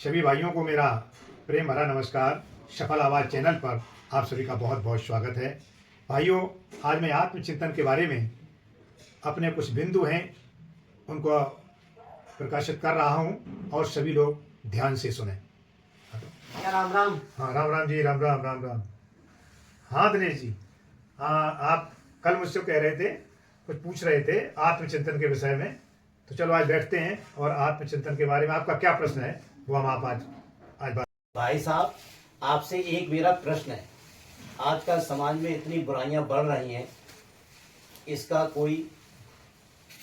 सभी भाइयों को मेरा प्रेम भरा नमस्कार। सफल आवाज़ चैनल पर आप सभी का बहुत बहुत स्वागत है। भाइयों, आज मैं आत्मचिंतन के बारे में अपने कुछ बिंदु हैं उनको प्रकाशित कर रहा हूं और सभी लोग ध्यान से सुने। राम राम। हाँ, राम राम जी, राम राम राम राम। हाँ दिनेश जी, हाँ, आप कल मुझसे कह रहे थे, कुछ पूछ रहे थे आत्मचिंतन के विषय में, तो चलो आज बैठते हैं और आत्मचिंतन के बारे में आपका क्या प्रश्न है वो हम आप आज बात। भाई साहब, आपसे एक मेरा प्रश्न है। आजकल समाज में इतनी बुराइयां बढ़ रही हैं, इसका कोई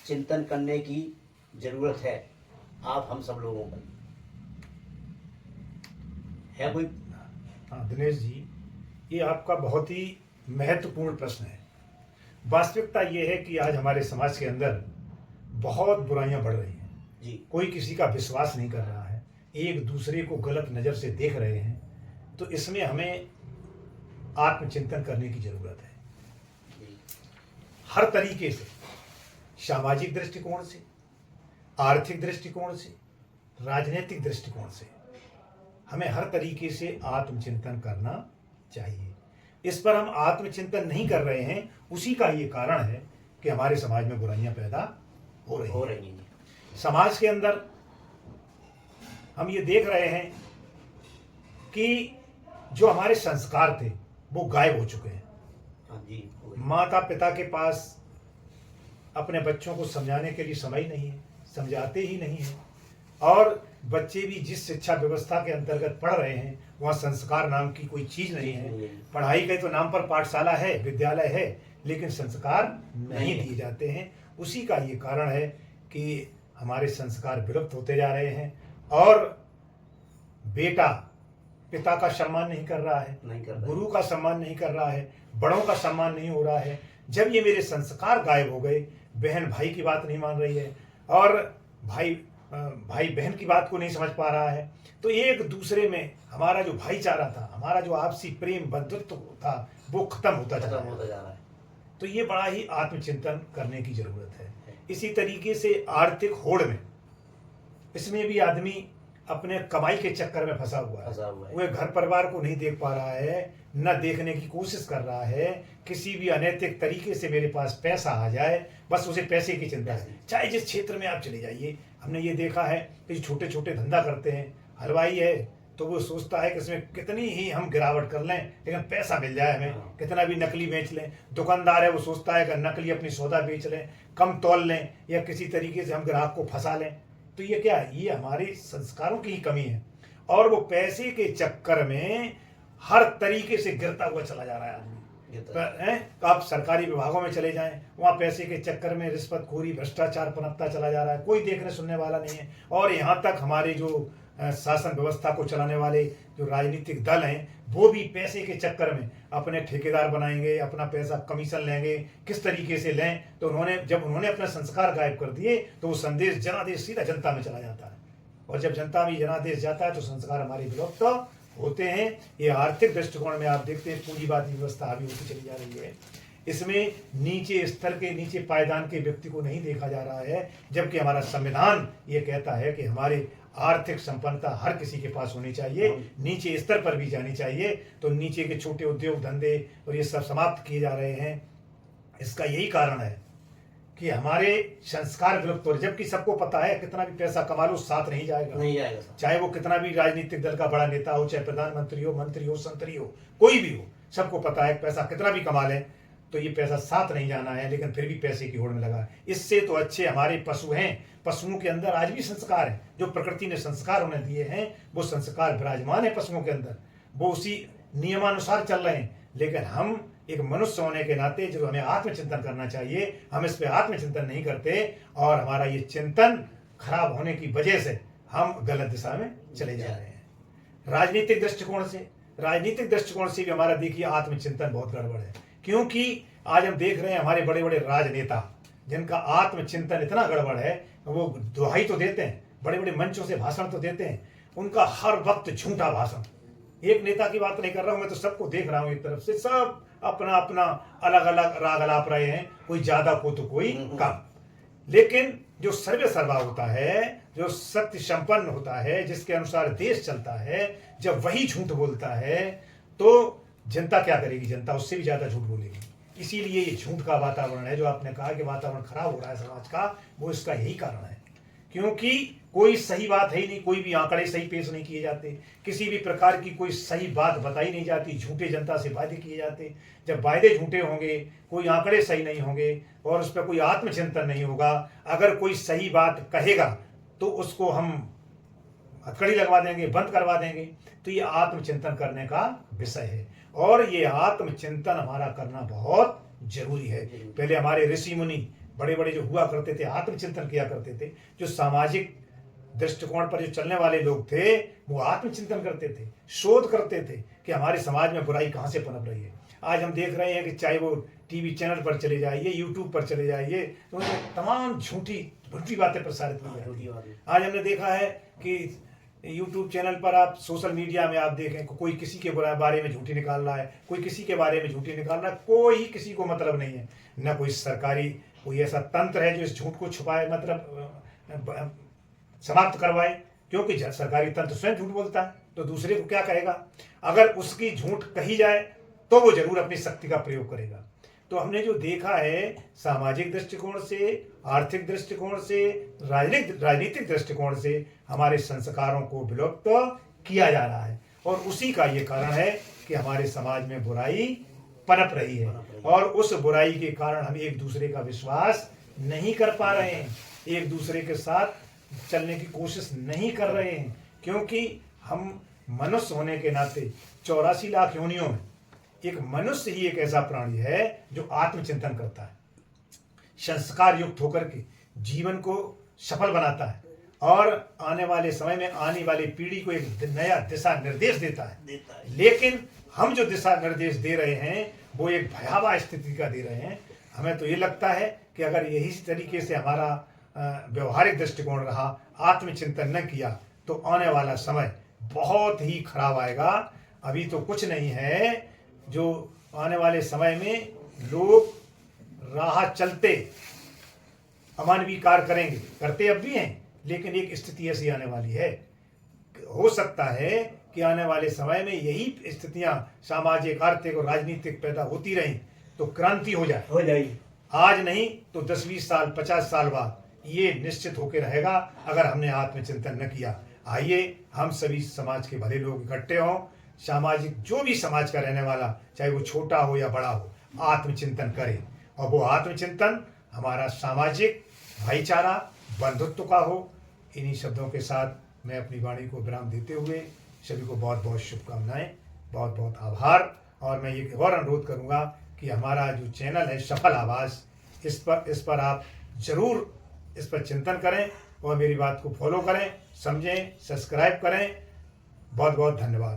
चिंतन करने की जरूरत है आप हम सब लोगों को, है कोई? हाँ दिनेश जी, ये आपका बहुत ही महत्वपूर्ण प्रश्न है। वास्तविकता ये है कि आज हमारे समाज के अंदर बहुत बुराइयां बढ़ रही हैं जी। कोई किसी का विश्वास नहीं कर रहा है, एक दूसरे को गलत नज़र से देख रहे हैं। तो इसमें हमें आत्मचिंतन करने की ज़रूरत है जी। हर तरीके से, सामाजिक दृष्टिकोण से, आर्थिक दृष्टिकोण से, राजनीतिक दृष्टिकोण से हमें हर तरीके से आत्मचिंतन करना चाहिए। इस पर हम आत्मचिंतन नहीं कर रहे हैं, उसी का ये कारण है कि हमारे समाज में बुराइयां पैदा हो रही हैं। समाज के अंदर हम ये देख रहे हैं कि जो हमारे संस्कार थे वो गायब हो चुके हैं। हाँ जी। माता पिता के पास अपने बच्चों को समझाने के लिए समय नहीं है, समझाते ही नहीं है। और बच्चे भी जिस शिक्षा व्यवस्था के अंतर्गत पढ़ रहे हैं वहाँ संस्कार नाम की कोई चीज़ नहीं है। पढ़ाई के तो नाम पर पाठशाला है, विद्यालय है, लेकिन संस्कार नहीं दिए जाते हैं। उसी का ये कारण है कि हमारे संस्कार विलुप्त होते जा रहे हैं और बेटा पिता का सम्मान नहीं कर रहा है, गुरु का सम्मान नहीं कर रहा है, बड़ों का सम्मान नहीं हो रहा है। जब ये मेरे संस्कार गायब हो गए, बहन भाई की बात नहीं मान रही है और भाई बहन की बात को नहीं समझ पा रहा है, तो एक दूसरे में हमारा जो भाईचारा था, हमारा जो आपसी प्रेम बंधुत्व था, वो खत्म होता जा रहा है। तो ये बड़ा ही आत्मचिंतन करने की जरूरत है। इसी तरीके से आर्थिक होड़ में, इसमें भी आदमी अपने कमाई के चक्कर में फंसा हुआ है। वह घर परिवार को नहीं देख पा रहा है, न देखने की कोशिश कर रहा है। किसी भी अनैतिक तरीके से मेरे पास पैसा आ जाए, बस उसे पैसे की चिंता है। चाहे जिस क्षेत्र में आप चले जाइए, हमने ये देखा है कि छोटे छोटे धंधा करते हैं, हलवाई है तो वो सोचता है कि इसमें कितनी ही हम गिरावट कर लें लेकिन पैसा मिल जाए हमें, कितना भी नकली बेच लें। दुकानदार है, वो सोचता है कि नकली अपनी सौदा बेच लें, कम तोल लें या किसी तरीके से हम ग्राहक को फंसा लें। तो ये क्या है? ये हमारे संस्कारों की ही कमी है और वो पैसे के चक्कर में हर तरीके से गिरता हुआ चला जा रहा है आदमी। आप सरकारी विभागों में चले जाएं, वहाँ पैसे के चक्कर में रिश्वतखोरी, भ्रष्टाचार पनपता चला जा रहा है, कोई देखने सुनने वाला नहीं है। और यहाँ तक हमारे जो शासन व्यवस्था को चलाने वाले जो राजनीतिक दल हैं, वो भी पैसे के चक्कर में अपने ठेकेदार बनाएंगे, अपना पैसा कमीशन लेंगे, किस तरीके से लें। तो जब उन्होंने अपने संस्कार गायब कर दिए तो वो संदेश जनादेश सीधा जनता में चला जाता है और जब जनता में जनादेश जाता है तो संस्कार हमारे विलुप्त होते हैं। ये आर्थिक दृष्टिकोण में आप देखते हैं पूंजीवादी व्यवस्था अभी होती चली जा रही है। इसमें नीचे स्तर के, नीचे पायदान के व्यक्ति को नहीं देखा जा रहा है, जबकि हमारा संविधान ये कहता है कि हमारे आर्थिक संपन्नता हर किसी के पास होनी चाहिए, नीचे स्तर पर भी जानी चाहिए। तो नीचे के छोटे उद्योग धंधे और ये सब समाप्त किए जा रहे हैं। इसका यही कारण है कि हमारे संस्कार विलुप्त हो रहे, जबकि सबको पता है कितना भी पैसा कमा लो साथ नहीं जाएगा। चाहे वो कितना भी राजनीतिक दल का बड़ा नेता हो, चाहे प्रधानमंत्री हो, मंत्री हो, संतरी हो, कोई भी हो, सबको पता है पैसा कितना भी कमा लें तो ये पैसा साथ नहीं जाना है, लेकिन फिर भी पैसे की होड़ में लगा है। इससे तो अच्छे हमारे पशु हैं, पशुओं के अंदर आज भी संस्कार है, जो प्रकृति ने संस्कार उन्हें दिए हैं वो संस्कार विराजमान है पशुओं के अंदर, वो उसी नियमानुसार चल रहे हैं। लेकिन हम एक मनुष्य होने के नाते जो हमें आत्मचिंतन करना चाहिए, हम इस पर आत्मचिंतन नहीं करते और हमारा ये चिंतन खराब होने की वजह से हम गलत दिशा में चले जा रहे हैं। राजनीतिक दृष्टिकोण से भी हमारा देखिए आत्मचिंतन बहुत गड़बड़ है, क्योंकि आज हम देख रहे हैं हमारे बड़े बड़े राजनेता जिनका आत्मचिंतन इतना गड़बड़ है, वो दुहाई तो देते हैं, बड़े बड़े मंचों से भाषण तो देते हैं, उनका हर वक्त झूठा भाषण। एक नेता की बात नहीं कर रहा हूं मैं, तो सबको देख रहा हूं, एक तरफ से सब अपना अपना अलग अलग राग अलाप रहे हैं, कोई ज्यादा को तो कोई कम। लेकिन जो सर्वे सर्वा होता है जो सत्य संपन्न होता है, जिसके अनुसार देश चलता है, जब वही झूठ बोलता है तो जनता क्या करेगी? जनता उससे भी ज्यादा झूठ बोलेगी। इसीलिए ये झूठ का वातावरण है, जो आपने कहा कि वातावरण खराब हो रहा है समाज का, वो इसका यही कारण है। क्योंकि कोई सही बात है ही नहीं, कोई भी आंकड़े सही पेश नहीं किए जाते, किसी भी प्रकार की कोई सही बात बताई नहीं जाती, झूठे जनता से वादे किए जाते। जब वादे झूठे होंगे, कोई आंकड़े सही नहीं होंगे और उस पर कोई आत्मचिंतन नहीं होगा, अगर कोई सही बात कहेगा तो उसको हम हथकड़ी लगवा देंगे, बंद करवा देंगे। तो ये आत्मचिंतन करने का विषय है और ये आत्मचिंतन हमारा करना बहुत जरूरी है। पहले हमारे ऋषि मुनि बड़े बड़े जो हुआ करते थे, आत्मचिंतन किया करते थे। जो सामाजिक दृष्टिकोण पर जो चलने वाले लोग थे, वो आत्मचिंतन करते थे, शोध करते थे कि हमारे समाज में बुराई कहाँ से पनप रही है। आज हम देख रहे हैं कि चाहे वो टीवी चैनल पर चले जाइए, यूट्यूब पर चले जाइए, तो उनमें तमाम झूठी बातें प्रसारित की जाती हैं। आज हमने देखा है कि यूट्यूब चैनल पर आप, सोशल मीडिया में आप देखें, कोई किसी के बारे में झूठी निकाल रहा है, कोई किसी के बारे में झूठी निकाल रहा है, कोई किसी को मतलब नहीं है। न कोई सरकारी कोई ऐसा तंत्र है जो इस झूठ को छुपाए, मतलब समाप्त करवाए, क्योंकि सरकारी तंत्र स्वयं झूठ बोलता है तो दूसरे को क्या कहेगा? अगर उसकी झूठ कही जाए तो वो जरूर अपनी शक्ति का प्रयोग करेगा। तो हमने जो देखा है, सामाजिक दृष्टिकोण से, आर्थिक दृष्टिकोण से, राजनीतिक दृष्टिकोण से हमारे संस्कारों को विलुप्त किया जा रहा है और उसी का ये कारण है कि हमारे समाज में बुराई पनप रही है और उस बुराई के कारण हम एक दूसरे का विश्वास नहीं कर पा रहे हैं, एक दूसरे के साथ चलने की कोशिश नहीं कर रहे हैं, क्योंकि हम मनुष्य होने के नाते 84 लाख योनियों में एक मनुष्य ही एक ऐसा प्राणी है जो आत्मचिंतन करता है, संस्कार युक्त होकर के जीवन को सफल बनाता है और आने वाले समय में आने वाली पीढ़ी को एक नया दिशा निर्देश देता है। लेकिन हम जो दिशा निर्देश दे रहे हैं वो एक भयावह स्थिति का दे रहे हैं। हमें तो ये लगता है कि अगर यही तरीके से हमारा व्यवहारिक दृष्टिकोण रहा, आत्मचिंतन न किया, तो आने वाला समय बहुत ही खराब आएगा। अभी तो कुछ नहीं है, जो आने वाले समय में लोग राह चलते अमानवीय कार्य करेंगे, करते अब भी हैं, लेकिन एक स्थिति ऐसी आने वाली है, हो सकता है कि आने वाले समय में यही स्थितियां सामाजिक, आर्थिक और राजनीतिक पैदा होती रहीं तो क्रांति हो जाएगी। आज नहीं तो 10-20 साल, 50 साल बाद ये निश्चित होकर रहेगा अगर हमने आत्मचिंतन न किया। आइए हम सभी समाज के भले लोग इकट्ठे हों, सामाजिक जो भी समाज का रहने वाला, चाहे वो छोटा हो या बड़ा हो, आत्मचिंतन करे और वो आत्मचिंतन हमारा सामाजिक भाईचारा, बंधुत्व का हो। इन्हीं शब्दों के साथ मैं अपनी वाणी को विराम देते हुए सभी को बहुत बहुत शुभकामनाएं, बहुत बहुत आभार। और मैं ये और अनुरोध करूंगा कि हमारा जो चैनल है सफल आवाज़, इस पर आप जरूर इस पर चिंतन करें और मेरी बात को फॉलो करें, समझें, सब्सक्राइब करें। बहुत बहुत धन्यवाद।